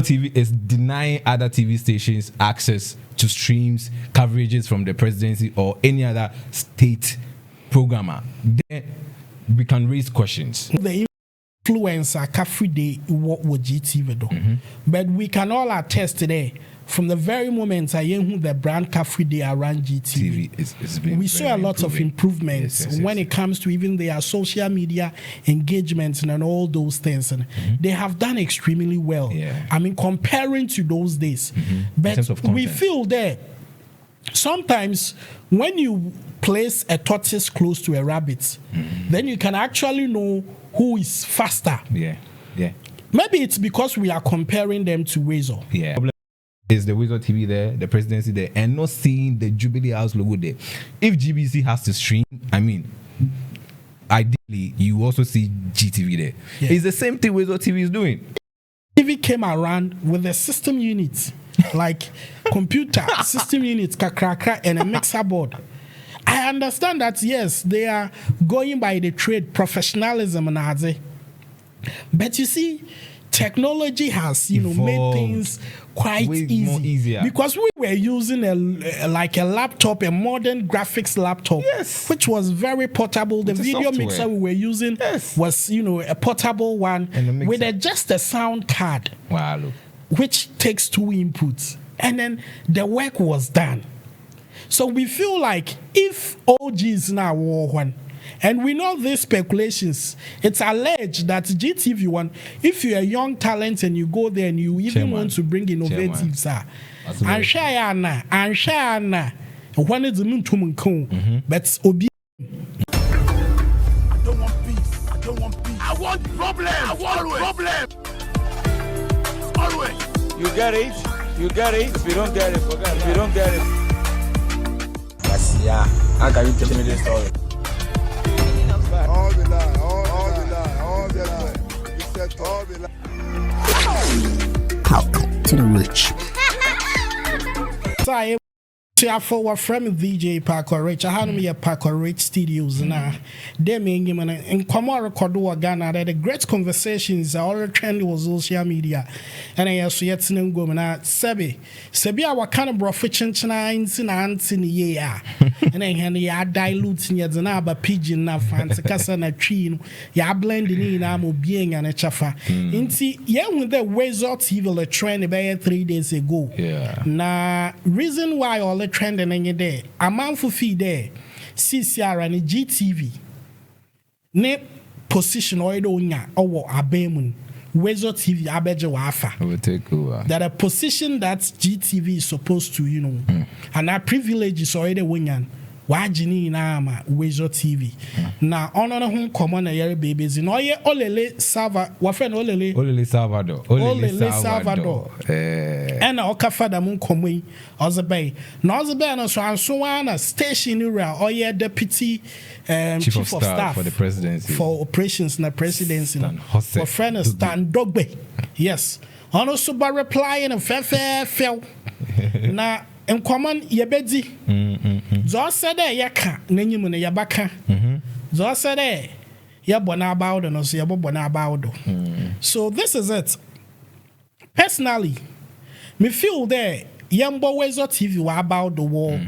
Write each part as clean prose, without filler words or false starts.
TV is denying other TV stations access to streams, coverages from the presidency or any other state programmer. Then we can raise questions. The influencer Kafri Day what would GTV do? But we can all attest today. From the very moment I hear the brand Kafri Day around GTV, we saw a lot of improvements when it comes to even their social media engagements and all those things. And they have done extremely well. I mean, comparing to those days. But we feel that sometimes when you place a tortoise close to a rabbit, then you can actually know who is faster. Maybe it's because we are comparing them to Woezor. Is the Woezor TV there, the presidency there, and not seeing the Jubilee House logo there. If GBC has to stream, I mean, ideally, you also see GTV there. It's the same thing Woezor TV is doing. TV came around with a system unit, like computer system units, and a mixer board. I understand that, yes, they are going by the trade professionalism and Aze. But you see, technology has, made things quite easier. Because we were using a laptop, a modern graphics laptop, which was very portable. The video mixer we were using was, a portable one with just a sound card, which takes 2 inputs. And then the work was done. So we feel like if OGs now war one, and we know these speculations, it's alleged that GTV1, if you're a young talent and you go there and you even want to bring innovatives, and Shayana, one is the moon to but Obi. I don't want peace. I don't want peace. I want problem. I want problem. Always. You get it. You get it. If you don't get it, forget it. If you don't get it. Yes, how can you tell me this story? All the lie, all the lie. You said all the lie. Welcome to the rich. Sorry, for from DJ Parker Rich. I had me a Parker Rich Studios now. They mean him and come on record Ghana. That the great conversations are all trend was social media. And I also yet to go na Sebi our kind of profession nines in Anthony yeah. And I had ya diluting ya zanaba pigeon na fancy casa na tree ya blending in amo being and a chafa. Inti yeah with the Woezor TV the trend about 3 days ago. Na reason why all the trend and any day a man for fee there CCR and GTV ne position or nya or abemun Woezor TV abeje wafa will take over that a position that GTV is supposed to and our privilege is already winyan wajini na ama Woezor TV na ono na hon komo na yere babies no ye olele sava wa friend olele Salvador and okafa da mun komo yi ozebe na ozebe no so anso na station area or ye deputy chief of staff for the presidency for operations na presidency for friend Stan Dogbe yes ono so ba replying and fe na in common yebedi zo said yaka nanyim ne yabaka zo said yabona about no so yabona about so this is it personally me feel there yambo Woezor TV wa about the war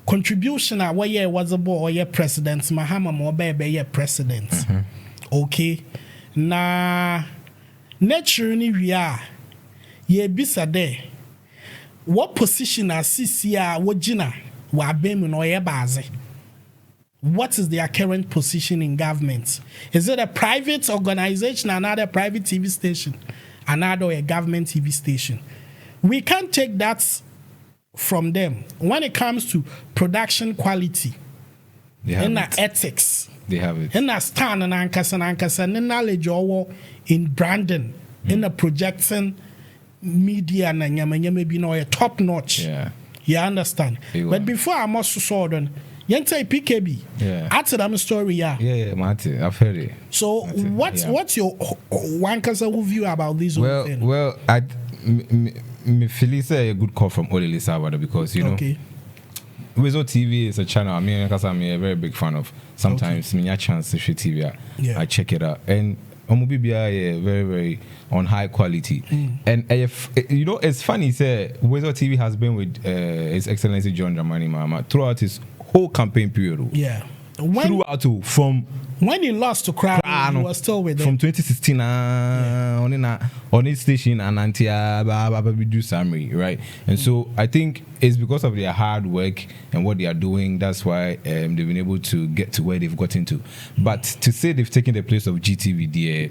contribution a where was a boy or president Mahama mo be president okay na nature ni we are ye bisa there. What position as CCR wajina wa bemu no yebaze? What is their current position in government? Is it a private organization, another private TV station, another a government TV station? We can't take that from them. When it comes to production quality, and ethics, they have it. And stand and and knowledge in branding, in the projecting. Media na nyama be no a top notch. You understand? But before I must saw them, yenta PKB. After that story, Marty, I've heard it. So what's your one view about this whole thing? Well, me feel it's a good call from Olele Salvador because Woezor TV is a channel. I mean, because I'm a very big fan of. Sometimes me a chance to shoot TV. I check it out and Omubibia, very, very on high quality. And if you know, it's funny. Say Woezor TV has been with His Excellency John Dramani Mahama throughout his whole campaign period. Yeah. From when he lost to Crown, he was still with them. From 2016 on his station and until do summary, right? And so I think it's because of their hard work and what they are doing. That's why they've been able to get to where they've gotten to. But to say they've taken the place of GTV,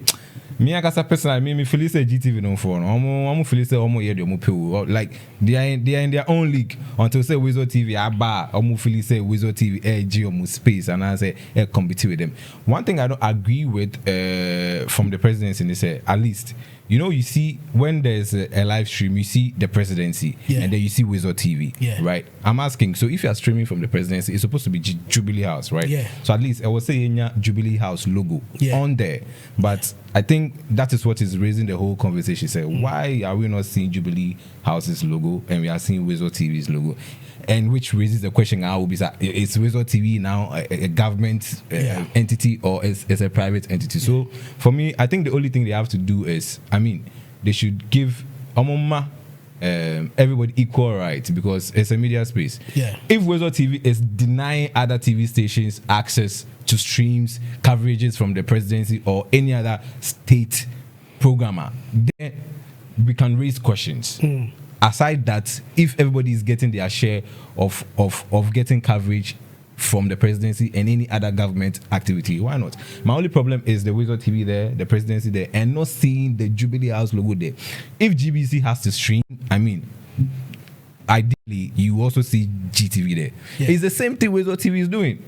me as a person, I mean, me feel say GTV no for no. I'm feel say like they are in their own league until say Woezor TV aba. I'm feel say Woezor TV G space and I say compete with them. One thing I don't agree with from the presidency is at least you know, you see when there's a live stream, you see the presidency, and then you see Woezor TV, right? I'm asking, so if you are streaming from the presidency, it's supposed to be Jubilee House, right? Yeah. So at least I would say Jubilee House logo on there, but I think that is what is raising the whole conversation. Say, why are we not seeing Jubilee House's logo and we are seeing Woezor TV's logo? And which raises the question: I will be, is Woezor TV now a government entity or is a private entity? So for me, I think the only thing they have to do is, I mean, they should give everybody equal rights because it's a media space. Yeah. If Woezor TV is denying other TV stations access to streams, coverages from the presidency or any other state programmer, then we can raise questions. Aside that, if everybody is getting their share of getting coverage from the presidency and any other government activity, why not? My only problem is the Woezor TV there, the presidency there, and not seeing the Jubilee House logo there. If GBC has to stream, I mean, ideally, you also see GTV there. Yeah. It's the same thing Woezor TV is doing.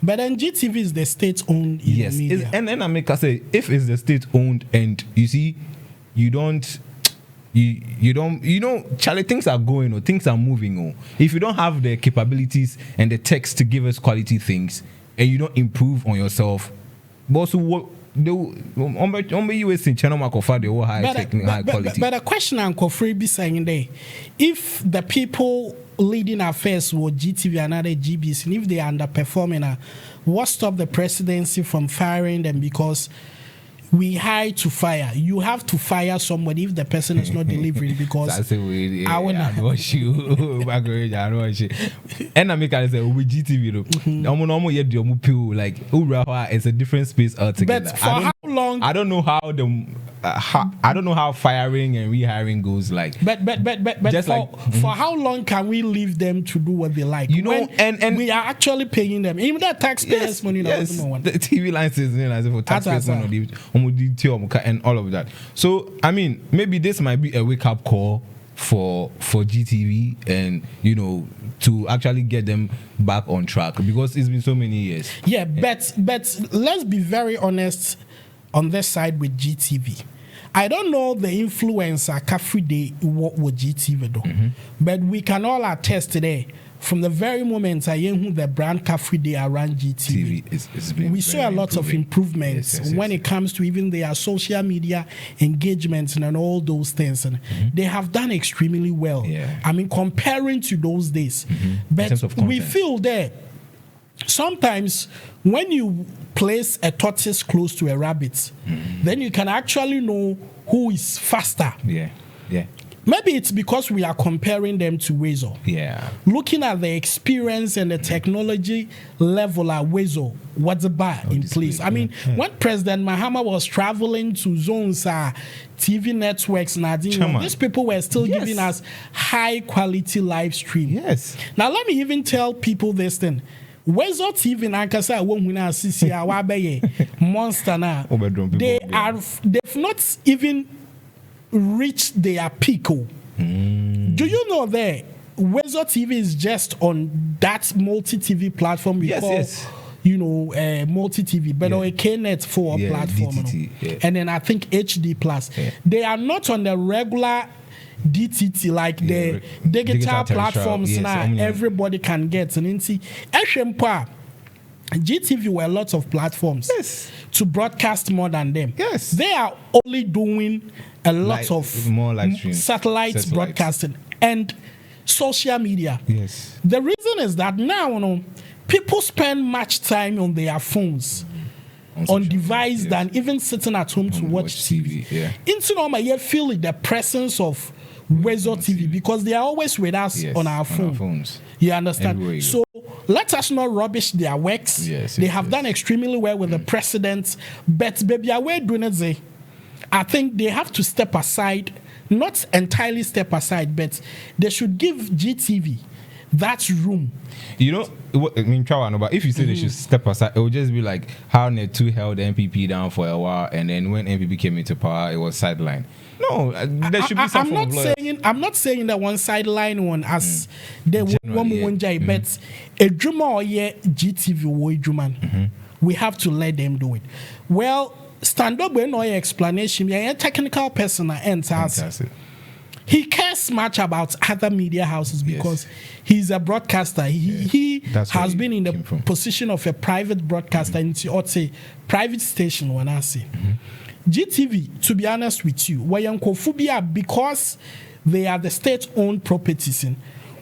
But then GTV is the state-owned media. And then I make her say, if it's the state-owned and you see, you don't, Charlie, things are going on, things are moving on. If you don't have the capabilities and the text to give us quality things, and you don't improve on yourself, but also what the US in China offer the whole high quality. But the question Uncle Free be saying there, if the people leading affairs were GTV and other GBC, and if they are underperforming, what stop the presidency from firing them? Because we hire to fire. You have to fire somebody if the person is not delivering because I want you. And I make I say with GTV, like it's a different space altogether. But for how long? I don't know how I don't know how firing and rehiring goes like. But just for how long can we leave them to do what they like? You know, and we are actually paying them. Even that taxpayers' money. Yes, the TV license for taxpayers' money and all of that. So I mean, maybe this might be a wake up call for GTV and to actually get them back on track because it's been so many years. Yeah, but let's be very honest on this side with GTV. I don't know the influencer Kafri Day what with GTV though, but we can all attest today. From the very moment I hear the brand Kafri Day around GTV, we saw a lot of improvements when it comes to even their social media engagements and all those things. And they have done extremely well. Yeah. I mean, comparing to those days. But we feel that sometimes when you place a tortoise close to a rabbit, then you can actually know who is faster. Yeah. Maybe it's because we are comparing them to Woezor. Yeah. Looking at the experience and the technology level at Woezor, what's the bar in place? I mean, when President Mahama was traveling to zones, TV networks, these people were still giving us high quality live stream. Yes. Now let me even tell people this thing. Woezor TV nankasa wonhuna sisi awabeye monster na. They've not even reached their peak. Do you know that Woezor TV is just on that multi-TV platform we call, multi-TV, but on a KNet 4 platform. DTT, and then I think HD Plus. They are not on the regular DTT like the digital platforms now everybody can get. And see, GTV were lots of platforms to broadcast more than them. Yes. They are only doing a lot of more satellite broadcasting and social media. Yes. The reason is that now people spend much time on their phones. on device than even sitting at home to watch TV. Into normal, you feel the presence of Woezor TV because they are always with us on our phones. You understand? So let us not rubbish their works. They have done extremely well with the president, but baby, we're doing it. I think they have to step aside, not entirely step aside, but they should give GTV that room. You know, I mean, but if you say they should step aside, it would just be like how Netu held NPP down for a while, and then when NPP came into power, it was sidelined. No, there should be some I'm not saying that one sideline one as the one jai, but a drummer or GTV way druman. We have to let them do it. Well, stand up with no explanation. You're a technical person that enters. He cares much about other media houses because he's a broadcaster. He has been in the position of a private broadcaster or say private station when I say. GTV, to be honest with you, because they are the state-owned properties.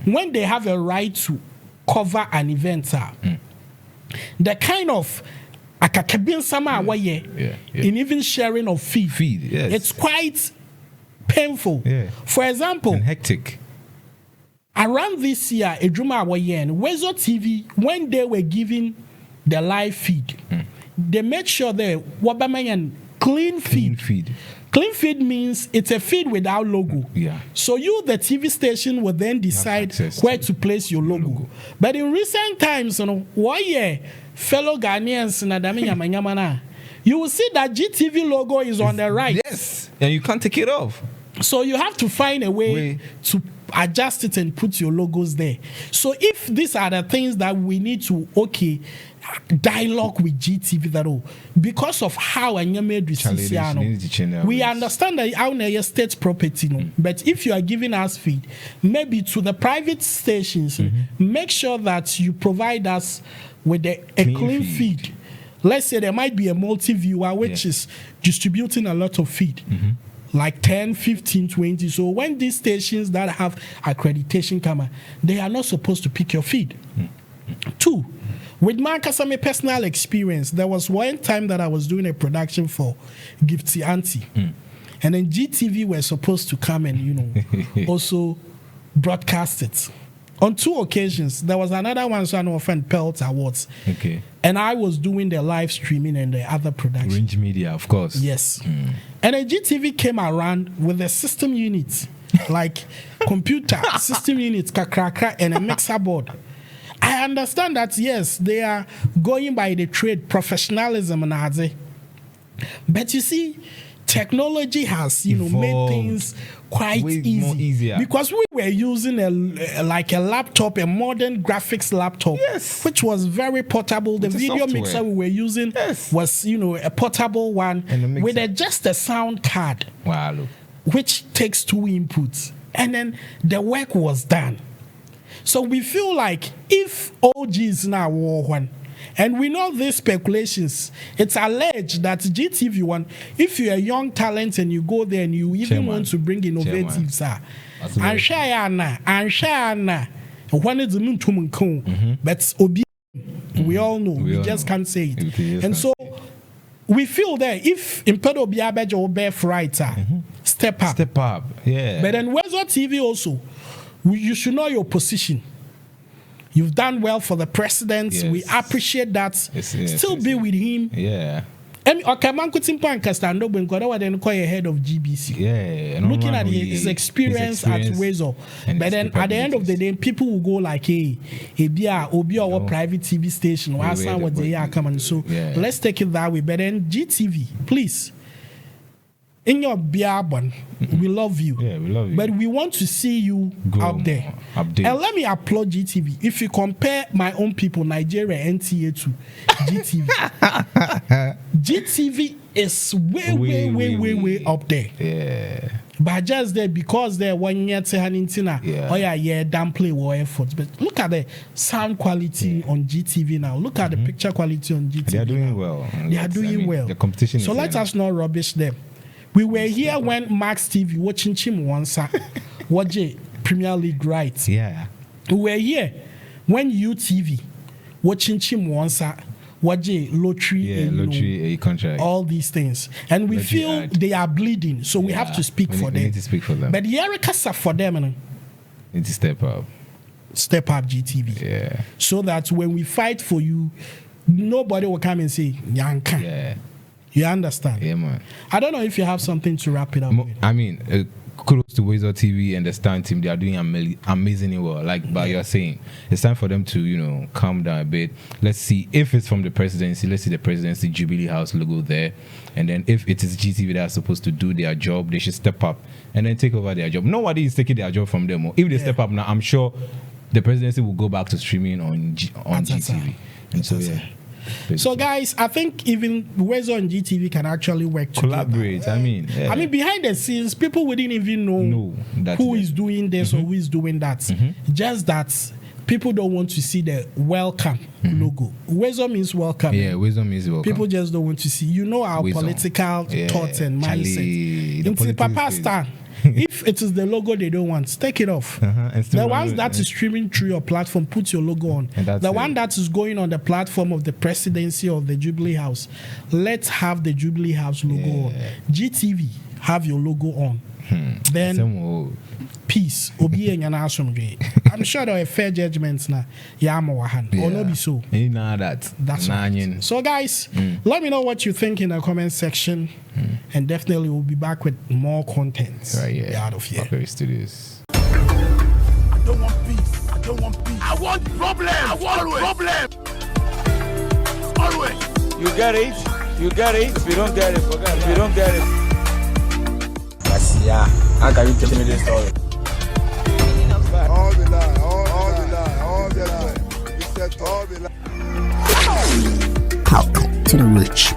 When they have a right to cover an event, the kind of in even sharing of feed it's quite painful. For example, and hectic. Around this year, Woezor TV, when they were giving the live feed, they made sure they were clean feed. Clean feed means it's a feed without logo. So you, the TV station, will then decide where to place your logo. But in recent times, fellow Ghanaians, you will see that GTV logo is on the right. Yes, and you can't take it off. So you have to find a way to adjust it and put your logos there. So if these are the things that we need to dialogue with GTV that because of how we understand that our state property, but if you are giving us feed, maybe to the private stations, make sure that you provide us with a clean feed. Let's say there might be a multi-viewer which is distributing a lot of feed. Like 10, 15, 20. So when these stations that have accreditation come, they are not supposed to pick your feed. 2, with my personal experience, there was one time that I was doing a production for Gifty Auntie. And then GTV were supposed to come and, also broadcast it. On 2 occasions, there was another one, so I know offend Pelt Awards. And I was doing the live streaming and the other production. Range Media, of course. Yes. And then GTV came around with a system unit, like computer system unit, and a mixer board. I understand that, yes, they are going by the trade, professionalism, and but you see, technology has, made things quite easier. Because we were using a laptop, a modern graphics laptop, which was very portable. The video mixer we were using was, a portable one with just a sound card, which takes 2 inputs. And then the work was done. So we feel like if OG is now war one, and we know these speculations, it's alleged that GTV one, if you're a young talent and you go there and you even want to bring innovatives, but we all know, we just can't say it. And so we feel that if Impedo Biabejo or Bear Writer, step up. But then Woezor TV also, you should know your position. You've done well for the president. We appreciate that. Still be with him. And man could stand up and ahead of GBC. Looking at his experience at Woezor. But then at the end of the day, people will go like, hey, or private TV station. What they are coming. So let's take it that way. But then GTV, please. In your Biabon, we love you. We love you. But we want to see you out there. And let me applaud GTV. If you compare my own people, Nigeria, NTA to GTV, GTV is way up there. But just there because they're 1 year to Hanintina, downplay war efforts. But look at the sound quality on GTV now. Look at the picture quality on GTV. They are doing well. They are doing well. The competition. So let us not rubbish them. We were here when Max TV watching Chim Wansa watch Premier League rights. We were here when UTV watching Chim Wansa lottery, Yeah, lottery, a contract. all these things, and we Lottery feel ad. they are bleeding, so we have to speak for We them. need to speak for them. But the Ericasa for them, Need to step up. step up GTV, Yeah. so that when we fight for you, nobody will come and say Yanka. Yeah. You understand? Yeah, man. I don't know if you have something to wrap it up with. I mean, kudos to Woezor TV and the Stand team. They are doing amazingly well. Like, but you're saying, it's time for them to, calm down a bit. Let's see if it's from the presidency. Let's see the presidency Jubilee House logo there. And then if it is GTV that are supposed to do their job, they should step up and then take over their job. Nobody is taking their job from them. If they step up now, I'm sure the presidency will go back to streaming on GTV. And so, yeah. So, guys, I think even Woezor and GTV can actually work together. Collaborate. I mean, behind the scenes, people wouldn't even know who is doing this or who is doing that. Just that people don't want to see the welcome logo. Woezor means welcome. Yeah, Woezor means welcome. People just don't want to see. Our Woezor. Political thoughts and mindset. Charlie, Papa Star. If it is the logo they don't want, take it off. The ones that is streaming through your platform, put your logo on. The one that is going on the platform of the presidency of the Jubilee House, let's have the Jubilee House logo on. GTV, have your logo on. Then peace. I'm sure there are fair judgments now. Or not be so. That's right. So guys, let me know what you think in the comment section, and definitely we'll be back with more content. Out of here. Very studios. I don't want peace. I don't want peace. I want problem. I want problem. Always. You get it? You get it? If you don't get it, forget it. If you don't get it. Yeah, how can you tell me this story? All the lie, all the lie. You said all the lie. Power to the rich.